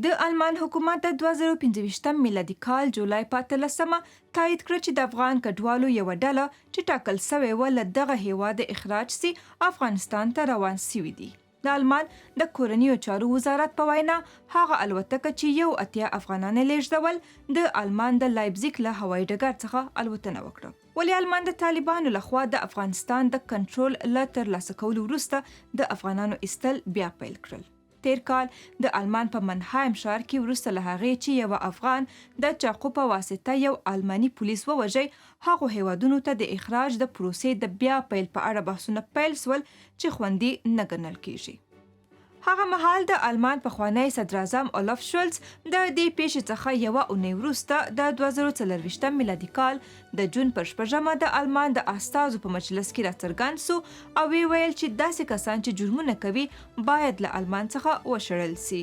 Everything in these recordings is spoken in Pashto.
د المان حکومت د 2025 میلادي کال جولای په 13 تایید کړ چې د افغان کډوالو یوه ډله چې ټاکل سوې وه له دغه هیواد اخراج سي افغانستان ته روان سوي دي. د المان د کورنیو چارو وزارت په وینا هغه الوتکه چې 80 افغانان لیږدول د المان د لایپزیګ له هوایي ډګر څخه الوتنه وکړه. ولې المان د طالبانو لخوا د افغانستان د کنټرول له ترلاسه کولو وروسته د افغانانو ایستل بیا پیل کړل. تیر کال د المان په منهایم ښار کې وروسته له هغې چې یوه افغان د چاقو په واسطه یو الماني پولیس ووژی، هغو هیوادونو ته د اخراج د پروسې د بیا پیل په اړه بحثونه پیل سول چې خوندي نه ګڼل کیږي. هغه مهال د المان پخواني صدراعظم اولف شولز د دې پیښې څخه یوه اونۍ وروسته د 2024 میلادي کال د جون پر 6 د المان د استازو په مجلس کې راڅرګند سو او ویل چې داسې کسان چې جرمونه کوي باید له المان څخه وشړل سي.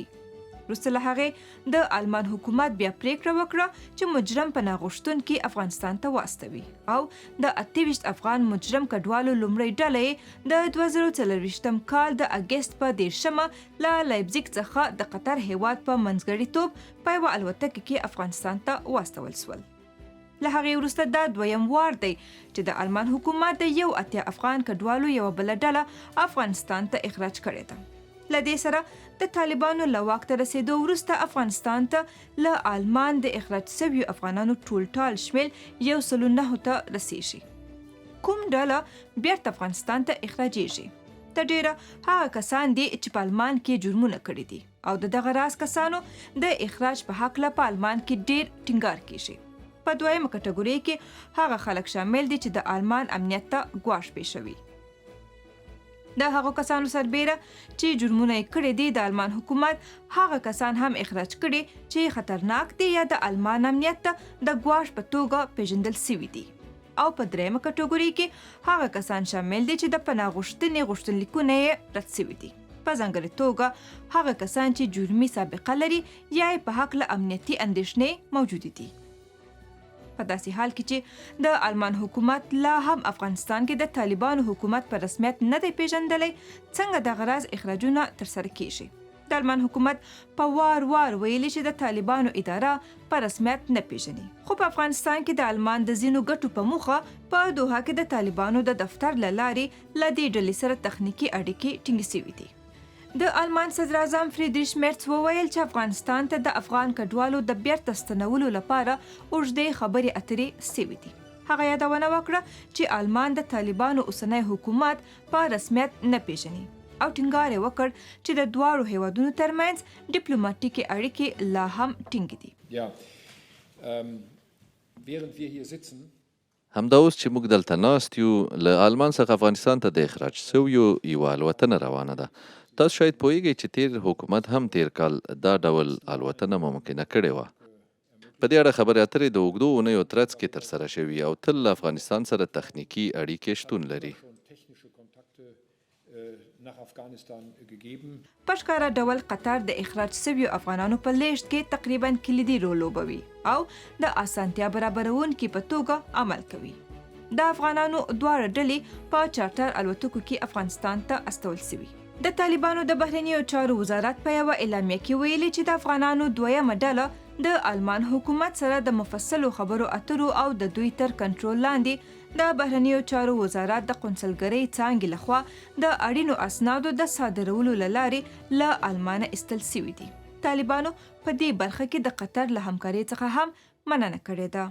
وروسته له هغې د المان حکومت بیا پریکړه وکړه چې مجرم پناه غوښتونکي افغانستان ته واستوي او د 28 افغان مجرم کډوالو لومړۍ ډله یې د 2024 کال د اګست په 10 له لایپزیګ څخه د قطر هیواد په منځګړیتوب په یوه الوتکه کې افغانستان ته واستول سول. له هغې وروسته دا دویم وار دی چې د المان حکومت د 80 افغان کډوالو یوه بله ډله افغانستان ته اخراج کړې ده. له دې سره د طالبانو له واک ته رسیدو وروسته افغانستان ته له آلمان د اخراج شویو افغانانو ټول شمیل 109 ته رسیږي. کوم ډله بیرته افغانستان ته اخراجیږي؟ د ډیره هغه کسان دي چې په آلمان کې جرمونه کړي دي او د دغه راز کسانو د اخراج په هکله په آلمان کې ډیر ټینګار کیږي. په دویمه کټګورۍ کې هغه خلک شامل دي چې د آلمان امنیت ته ګواښ پیښوي. د هغو کسانو سربیره چې جرمونه یې کړي دي د آلمان حکومت هغه کسان هم اخراج کړي چې خطرناک دي یا د آلمان امنیت ته د ګواښ په توګه پیژندل سوي دي. او په دریمه کټګورۍ کې هغه کسان شامل دي چې د پناه غوښتنې غوښتنلیکونه یې رد سوي دي. په ځانګړې توګه هغه کسان چې جرمي سابقه لري یا یې په هکله امنیتي اندېښنې موجودې دي. په داسې حال کې چې د آلمان حکومت لا هم افغانستان کې د طالبانو حکومت په رسمیت نه دی پیژندلی، څنګه دغه راز اخراجونه ترسره کیږي؟ د آلمان حکومت په وار ویلي چې د طالبانو اداره په رسمیت نه پیژني، خو په افغانستان کې د آلمان د ځینو ګټو په موخه په دوحه کې د طالبانو د دفتر له لارې له دې ډلې سره تخنیکي اړیکې ټینګې سوي دي. د آلمان صدراعظم فریدریش مرц وویل چې افغانستان ته د افغان کډوالو د بیرته ستنولو لپاره اوږدې خبرې اترې سوي دي. هغه یادونه وکړه چې آلمان د طالبانو اوسنی حکومت په رسمیت نه پیژني او ټینګار یې وکړ چې د دواړو هیوادونو ترمنځ ډیپلوماټیکې اړیکې لا هم ټینګې دي. همدا اوس چې موږ دلته ناست یو، له آلمان څخه افغانستان ته د اخراج سویو یوه الوتنه روانه ده. تاسو شاید پوهیږئ چې تیر حکومت هم تیر کال دا ډول الوتنه ممکنه کړې وه. په دې اړه خبرې اترې د اوږدو اونیو ترڅ کې ترسره شوي او تل له افغانستان سره تخنیکي اړیکې شتون لري. په ښکاره ډول قطر د اخراج شویو افغانانو په لیږد کې تقریبا کلیدي رول لوبوي او د اسانتیا برابرونکي په توګه عمل کوي. د افغانانو دواړه ډلې په چارټر الوتکو کې افغانستان ته استول سوي. د طالبانو د بهرنیو چارو وزارت په یوه اعلامیه کې ویلي چې د افغانانو دویمه ډله د آلمان حکومت سره د مفصلو خبرو اترو او د دوی تر کنټرول لاندې د بهرنیو چارو وزارت د قونسلګرۍ څانګې لخوا د اړینو اسنادو د صادرولو له لارې له المانه ایستل سوي دي. طالبانو په دې برخه کې د قطر له همکارۍ څخه هم مننه کړې ده.